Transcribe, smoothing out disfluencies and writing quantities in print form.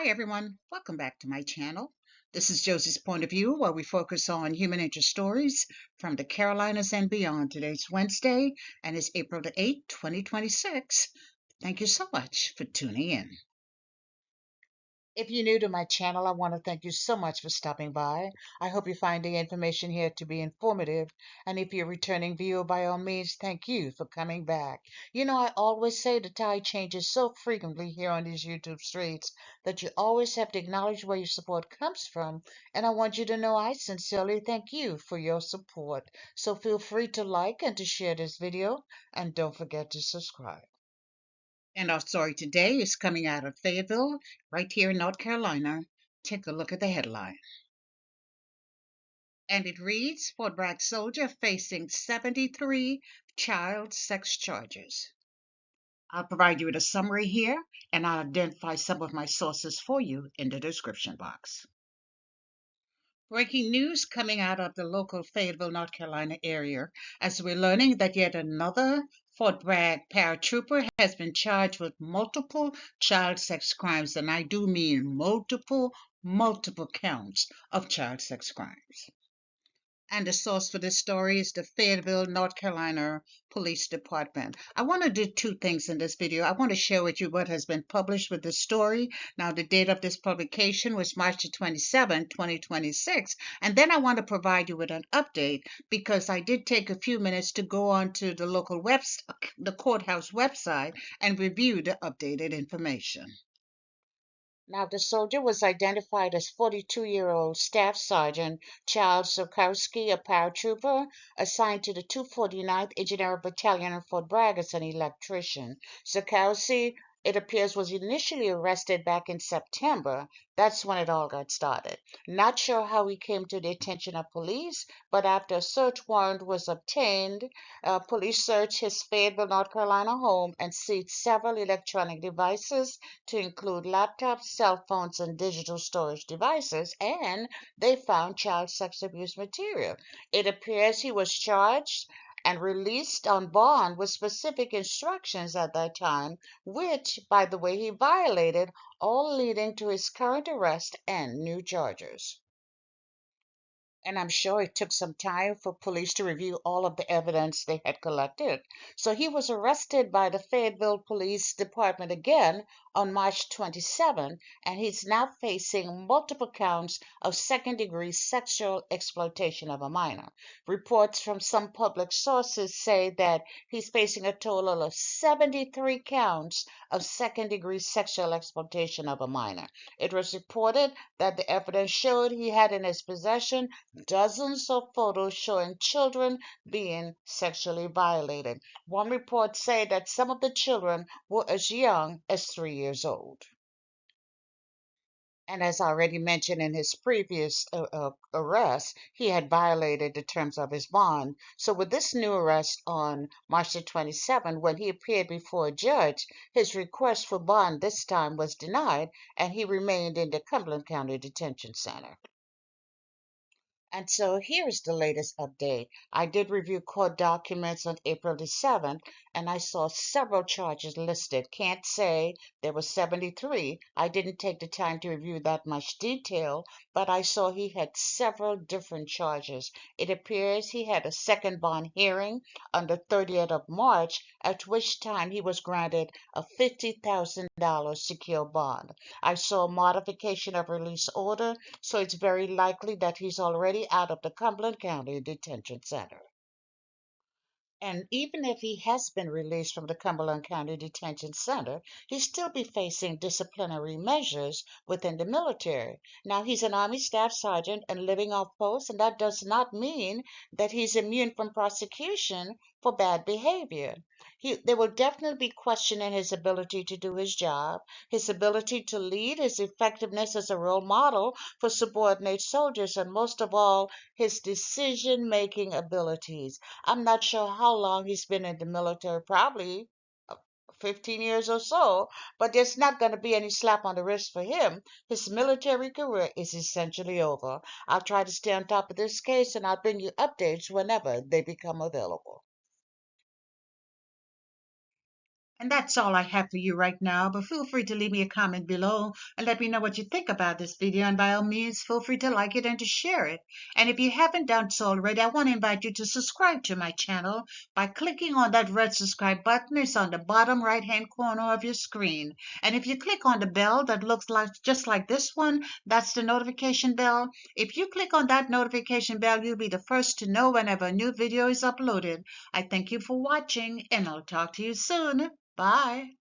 Hi everyone, welcome back to my channel. This is Josie's Point of View, where we focus on human interest stories from the Carolinas and beyond. Today's Wednesday and it's April the 8th, 2026. Thank you so much for tuning in. If you're new to my channel, I want to thank you so much for stopping by. I hope you find the information here to be informative. And if you're a returning viewer, by all means, thank you for coming back. You know, I always say the tide changes so frequently here on these YouTube streets that you always have to acknowledge where your support comes from. And I want you to know I sincerely thank you for your support. So feel free to like and to share this video. And don't forget to subscribe. And our story today is coming out of Fayetteville, right here in North Carolina. Take a look at the headline. And it reads, Fort Bragg soldier facing 73 child sex charges. I'll provide you with a summary here, and I'll identify some of my sources for you in the description box. Breaking news coming out of the local Fayetteville, North Carolina area, as we're learning that yet another Fort Bragg Paratrooper has been charged with multiple child sex crimes, and I do mean multiple counts of child sex crimes. And the source for this story is the Fayetteville, North Carolina Police Department. I want to do two things in this video. I want to share with you what has been published with this story. Now, the date of this publication was March 27, 2026. And then I want to provide you with an update because I did take a few minutes to go on to the local website, the courthouse website, and review the updated information. Now, the soldier was identified as 42-year-old Staff Sergeant Charles Zukowski, a paratrooper assigned to the 249th Engineer Battalion in Fort Bragg as an electrician. Zukowski, it appears, was initially arrested back in September. That's when it all got started. Not sure how he came to the attention of police, but after a search warrant was obtained, police searched his Fayetteville, North Carolina home and seized several electronic devices to include laptops, cell phones, and digital storage devices, and they found child sex abuse material. It appears he was charged and released on bond with specific instructions at that time, which, by the way, he violated, all leading to his current arrest and new charges. And I'm sure it took some time for police to review all of the evidence they had collected. So he was arrested by the Fayetteville Police Department again on March 27, and he's now facing multiple counts of second-degree sexual exploitation of a minor. Reports from some public sources say that he's facing a total of 73 counts of second-degree sexual exploitation of a minor. It was reported that the evidence showed he had in his possession dozens of photos showing children being sexually violated. One report said that some of the children were as young as 3 years old. And as I already mentioned in his previous arrest, he had violated the terms of his bond. So with this new arrest on March the 27th, when he appeared before a judge, his request for bond this time was denied, and he remained in the Cumberland County Detention Center. And so here's the latest update. I did review court documents on April the 7th, and I saw several charges listed. Can't say there were 73. I didn't take the time to review that much detail, but I saw he had several different charges. It appears he had a second bond hearing on the 30th of March, at which time he was granted a $50,000 secure bond. I saw a modification of release order, so it's very likely that he's already out of the Cumberland County Detention Center. And even if he has been released from the Cumberland County Detention Center, he'd still be facing disciplinary measures within the military. Now, he's an Army Staff Sergeant and living off post, and that does not mean that he's immune from prosecution for bad behavior. They will definitely be questioning his ability to do his job, his ability to lead, his effectiveness as a role model for subordinate soldiers, and most of all, his decision-making abilities. I'm not sure how long he's been in the military, probably 15 years or so, but there's not going to be any slap on the wrist for him. His military career is essentially over. I'll try to stay on top of this case, and I'll bring you updates whenever they become available. And that's all I have for you right now, but feel free to leave me a comment below and let me know what you think about this video, and by all means, feel free to like it and to share it. And if you haven't done so already, I want to invite you to subscribe to my channel by clicking on that red subscribe button. It's on the bottom right hand corner of your screen. And if you click on the bell that looks like just like this one, that's the notification bell. If you click on that notification bell, you'll be the first to know whenever a new video is uploaded. I thank you for watching, and I'll talk to you soon. Bye.